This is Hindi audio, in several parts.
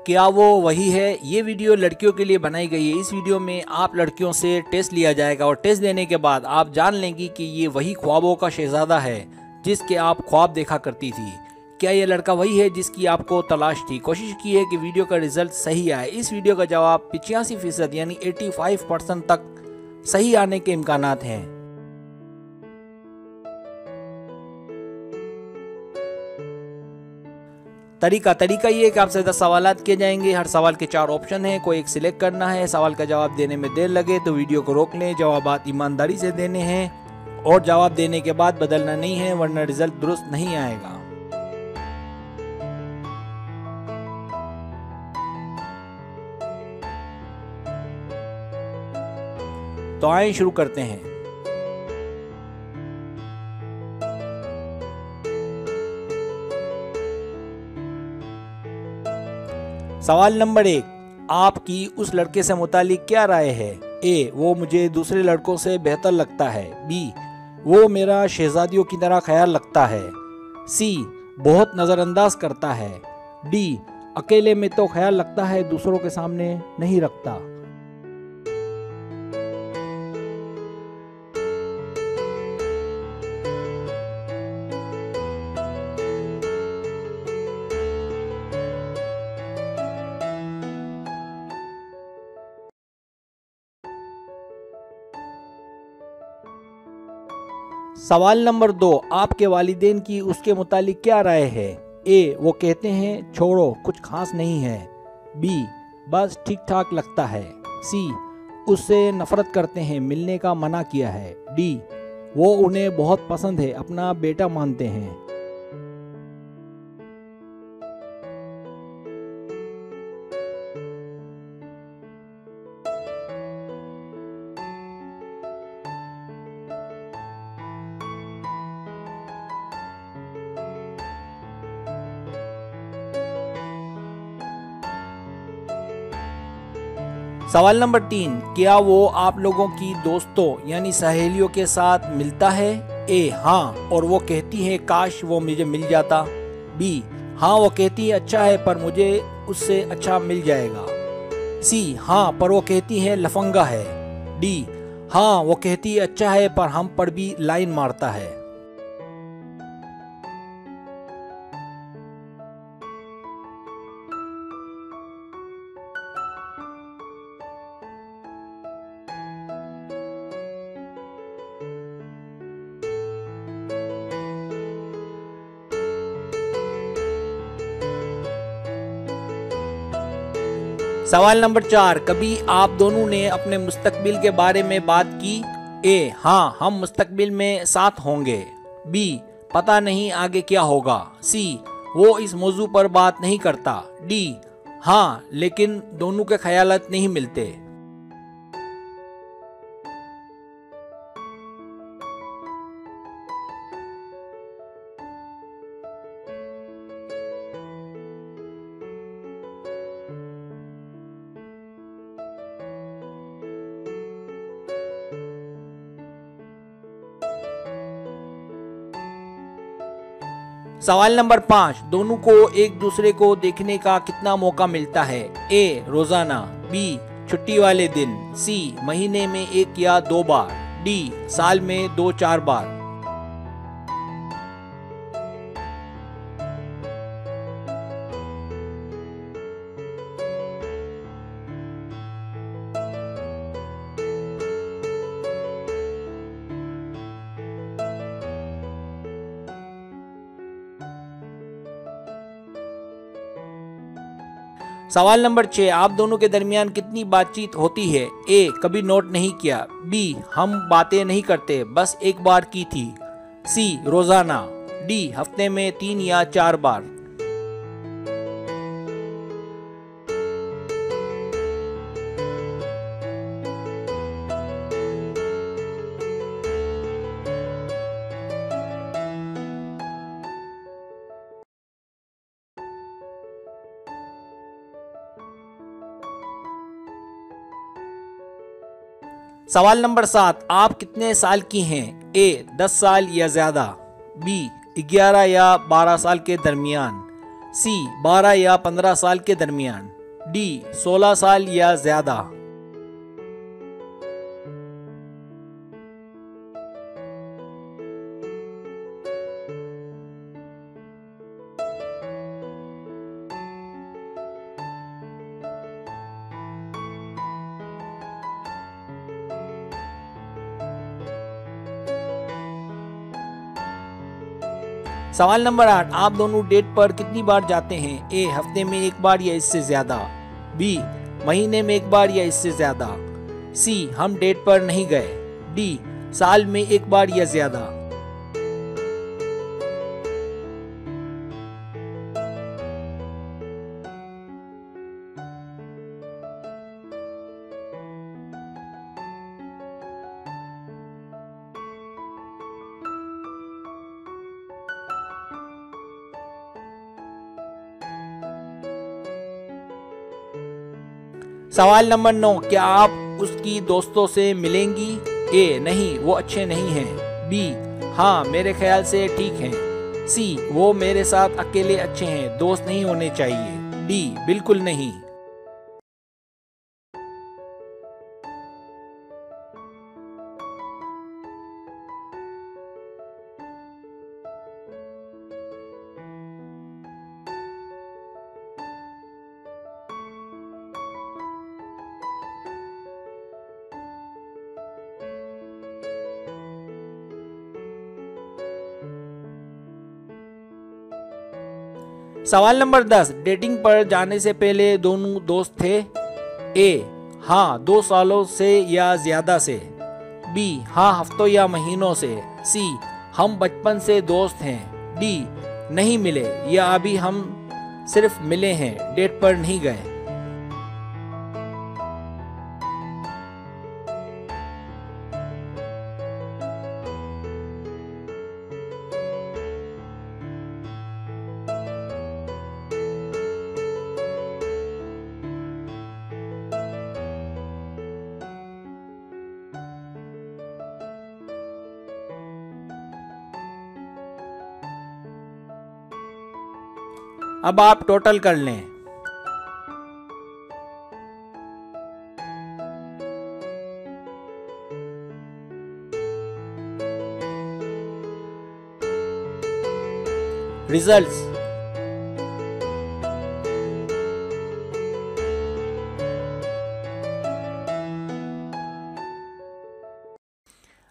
क्या वो वही है? ये वीडियो लड़कियों के लिए बनाई गई है। इस वीडियो में आप लड़कियों से टेस्ट लिया जाएगा और टेस्ट देने के बाद आप जान लेंगी कि ये वही ख्वाबों का शहजादा है जिसके आप ख्वाब देखा करती थी। क्या ये लड़का वही है जिसकी आपको तलाश थी? कोशिश की है कि वीडियो का रिजल्ट सही आए। इस वीडियो का जवाब 85% यानी 85% तक सही आने के इम्कानात हैं। तरीका ये है कि आपसे 10 सवालात किए जाएंगे। हर सवाल के 4 ऑप्शन हैं, कोई एक सिलेक्ट करना है। सवाल का जवाब देने में देर लगे तो वीडियो को रोक लें। जवाबात ईमानदारी से देने हैं और जवाब देने के बाद बदलना नहीं है, वरना रिजल्ट दुरुस्त नहीं आएगा। तो आइए शुरू करते हैं। सवाल नंबर 1, आपकी उस लड़के से मुतालिक क्या राय है? ए, वो मुझे दूसरे लड़कों से बेहतर लगता है। बी, वो मेरा शहजादियों की तरह ख्याल रखता है। सी, बहुत नज़रअंदाज करता है। डी, अकेले में तो ख्याल रखता है, दूसरों के सामने नहीं रखता। सवाल नंबर 2, आपके वालिदैन की उसके मुतालिक क्या राय है? ए, वो कहते हैं छोड़ो कुछ खास नहीं है। बी, बस ठीक ठाक लगता है। सी, उससे नफरत करते हैं, मिलने का मना किया है। डी, वो उन्हें बहुत पसंद है, अपना बेटा मानते हैं। सवाल नंबर 3, क्या वो आप लोगों की दोस्तों यानी सहेलियों के साथ मिलता है? ए, हाँ, और वो कहती है काश वो मुझे मिल जाता। बी, हाँ, वो कहती है अच्छा है पर मुझे उससे अच्छा मिल जाएगा। सी, हाँ, पर वो कहती है लफंगा है। डी, हाँ, वो कहती है अच्छा है पर हम पर भी लाइन मारता है। सवाल नंबर 4, कभी आप दोनों ने अपने मुस्तकबिल के बारे में बात की? ए, हाँ, हम मुस्तकबिल में साथ होंगे। बी, पता नहीं आगे क्या होगा। सी, वो इस मौजू पर बात नहीं करता। डी, हाँ, लेकिन दोनों के ख्यालात नहीं मिलते। सवाल नंबर 5, दोनों को एक दूसरे को देखने का कितना मौका मिलता है? ए, रोजाना। बी, छुट्टी वाले दिन। सी, महीने में 1 या 2 बार। डी, साल में 2-4 बार। सवाल नंबर 6, आप दोनों के दरमियान कितनी बातचीत होती है? ए, कभी नोट नहीं किया। बी, हम बातें नहीं करते, बस 1 बार की थी। सी, रोजाना। डी, हफ्ते में 3 या 4 बार। सवाल नंबर 7, आप कितने साल की हैं? ए, 10 साल या ज्यादा। बी, 11 या 12 साल के दरमियान। सी, 12 या 15 साल के दरमियान। डी 16 साल या ज्यादा। सवाल नंबर 8, आप दोनों डेट पर कितनी बार जाते हैं? ए हफ्ते में एक बार या इससे ज्यादा, बी महीने में एक बार या इससे ज्यादा, सी हम डेट पर नहीं गए, डी साल में एक बार या ज्यादा। सवाल नंबर 9, क्या आप उसकी दोस्तों से मिलेंगी? ए नहीं, वो अच्छे नहीं हैं, बी हाँ मेरे ख्याल से ठीक हैं, सी वो मेरे साथ अकेले अच्छे हैं, दोस्त नहीं होने चाहिए, डी बिल्कुल नहीं। सवाल नंबर 10, डेटिंग पर जाने से पहले दोनों दोस्त थे? ए हाँ 2 सालों से या ज्यादा से, बी हाँ हफ्तों या महीनों से, सी हम बचपन से दोस्त हैं, डी नहीं मिले या अभी हम सिर्फ मिले हैं, डेट पर नहीं गए। अब आप टोटल कर लें। रिजल्ट्स,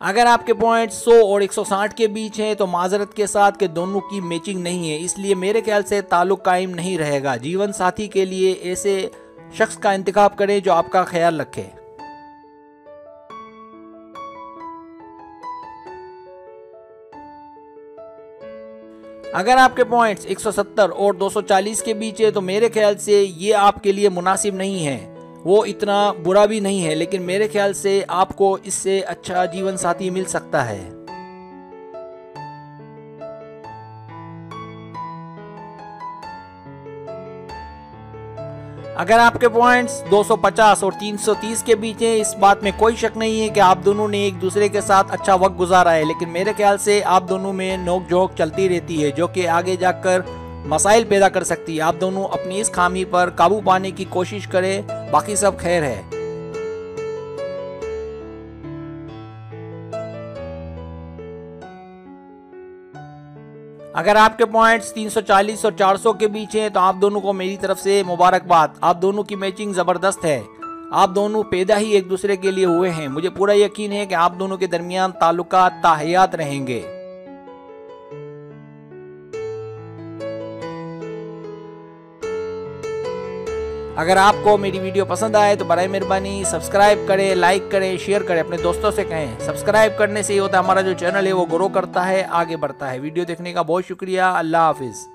अगर आपके पॉइंट 100 और 160 के बीच हैं तो माजरत के साथ के दोनों की मैचिंग नहीं है, इसलिए मेरे ख्याल से ताल्लुक कायम नहीं रहेगा। जीवन साथी के लिए ऐसे शख्स का इंतखाब करें जो आपका ख्याल रखे। अगर आपके पॉइंट्स 170 और 240 के बीच है तो मेरे ख्याल से ये आपके लिए मुनासिब नहीं है। वो इतना बुरा भी नहीं है, लेकिन मेरे ख्याल से आपको इससे अच्छा जीवन साथी मिल सकता है। अगर आपके पॉइंट्स 250 और 330 के बीच हैं, इस बात में कोई शक नहीं है कि आप दोनों ने एक दूसरे के साथ अच्छा वक्त गुजारा है, लेकिन मेरे ख्याल से आप दोनों में नोक झोंक चलती रहती है जो कि आगे जाकर मसाइल पैदा कर सकती है। आप दोनों अपनी इस खामी पर काबू पाने की कोशिश करें, बाकी सब खैर है। अगर आपके पॉइंट्स 340 और 400 के बीच हैं तो आप दोनों को मेरी तरफ से मुबारकबाद। आप दोनों की मैचिंग जबरदस्त है। आप दोनों पैदा ही एक दूसरे के लिए हुए हैं। मुझे पूरा यकीन है कि आप दोनों के दरमियान ताल्लुकात ताहयात रहेंगे। अगर आपको मेरी वीडियो पसंद आए तो बराए मेहरबानी सब्सक्राइब करें, लाइक करें, शेयर करें, अपने दोस्तों से कहें। सब्सक्राइब करने से ये होता है हमारा जो चैनल है वो ग्रो करता है, आगे बढ़ता है। वीडियो देखने का बहुत शुक्रिया। अल्लाह हाफिज़।